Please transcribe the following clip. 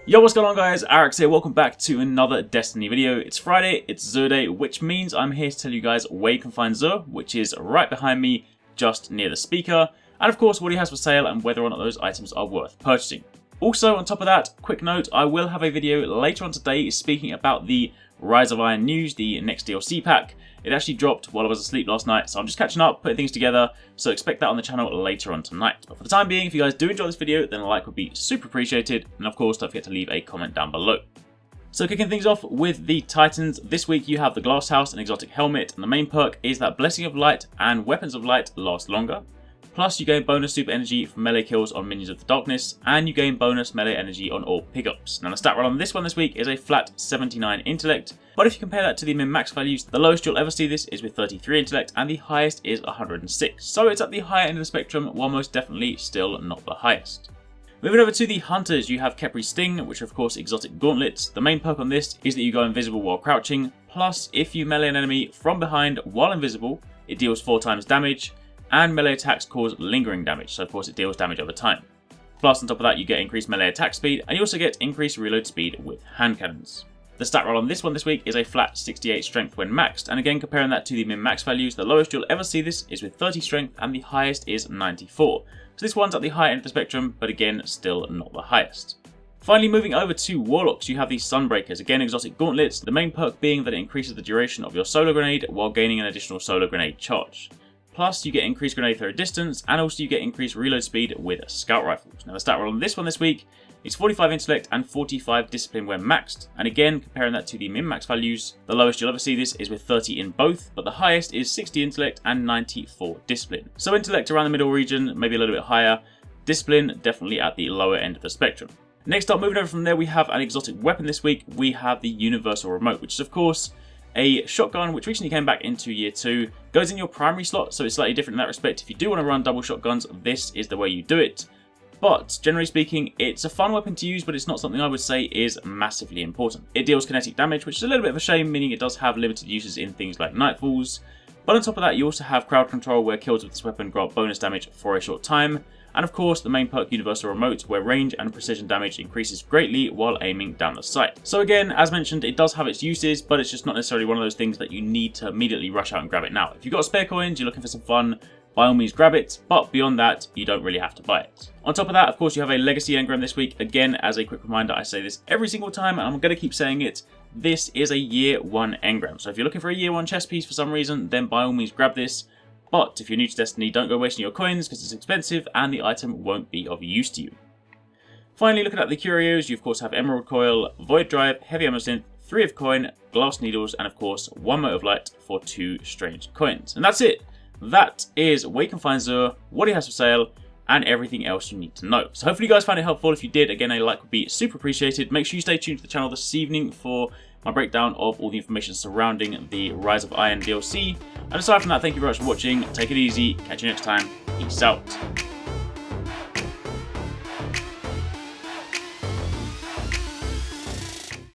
Yo, what's going on guys, Arekkz here, welcome back to another Destiny video. It's Friday, it's Xur Day, which means I'm here to tell you guys where you can find Xur, which is right behind me, just near the speaker, and of course what he has for sale and whether or not those items are worth purchasing. Also, on top of that, quick note, I will have a video later on today speaking about the Rise of Iron news, the next DLC pack. It actually dropped while I was asleep last night, so I'm just catching up, putting things together, so expect that on the channel later on tonight. But for the time being, if you guys do enjoy this video, then a like would be super appreciated, and of course don't forget to leave a comment down below. So kicking things off with the Titans, this week you have the Glass House and Exotic Helmet, and the main perk is that Blessing of Light and Weapons of Light last longer. Plus you gain bonus super energy from melee kills on minions of the darkness, and you gain bonus melee energy on all pickups. Now the stat roll on this one this week is a flat 79 intellect, but if you compare that to the min-max values, the lowest you'll ever see this is with 33 intellect, and the highest is 106. So it's at the higher end of the spectrum, while most definitely still not the highest. Moving over to the Hunters, you have Khepri Sting, which are of course exotic gauntlets. The main perk on this is that you go invisible while crouching, plus if you melee an enemy from behind while invisible, it deals 4 times damage, and melee attacks cause lingering damage, so of course it deals damage over time. Plus on top of that you get increased melee attack speed, and you also get increased reload speed with hand cannons. The stat roll on this one this week is a flat 68 strength when maxed, and again comparing that to the min-max values, the lowest you'll ever see this is with 30 strength and the highest is 94. So this one's at the high end of the spectrum, but again still not the highest. Finally, moving over to Warlocks, you have these Sunbreakers, again exotic gauntlets, the main perk being that it increases the duration of your solar grenade while gaining an additional solar grenade charge. Plus, you get increased grenade throw distance, and also you get increased reload speed with scout rifles. Now, the stat roll on this one this week is 45 intellect and 45 discipline when maxed. And again, comparing that to the min-max values, the lowest you'll ever see this is with 30 in both, but the highest is 60 intellect and 94 discipline. So intellect around the middle region, maybe a little bit higher. Discipline, definitely at the lower end of the spectrum. Next up, moving over from there, we have an exotic weapon this week. We have the Universal Remote, which is of course a shotgun which recently came back into year 2, goes in your primary slot, so it's slightly different in that respect. If you do want to run double shotguns, this is the way you do it. But generally speaking, it's a fun weapon to use, but it's not something I would say is massively important. It deals kinetic damage, which is a little bit of a shame, meaning it does have limited uses in things like Nightfalls. But on top of that, you also have crowd control, where kills with this weapon grant bonus damage for a short time. And of course, the main perk Universal Remote, where range and precision damage increases greatly while aiming down the sight. So again, as mentioned, it does have its uses, but it's just not necessarily one of those things that you need to immediately rush out and grab it now. If you've got spare coins, you're looking for some fun, by all means grab it, but beyond that, you don't really have to buy it. On top of that, of course, you have a Legacy engram this week. Again, as a quick reminder, I say this every single time, and I'm going to keep saying it, this is a year 1 engram. So if you're looking for a year 1 chess piece for some reason, then by all means grab this. But if you're new to Destiny, don't go wasting your coins because it's expensive and the item won't be of use to you. Finally, looking at the Curios, you of course have Emerald Coil, Void Drive, Heavy Ammo Synth, 3 of Coin, Glass Needles, and of course 1 Mote of Light for 2 Strange Coins. And that's it. That is where you can find Xur, what he has for sale, and everything else you need to know. So hopefully you guys found it helpful. If you did, again, a like would be super appreciated. Make sure you stay tuned to the channel this evening for my breakdown of all the information surrounding the Rise of Iron DLC. And aside from that, thank you very much for watching. Take it easy. Catch you next time. Peace out.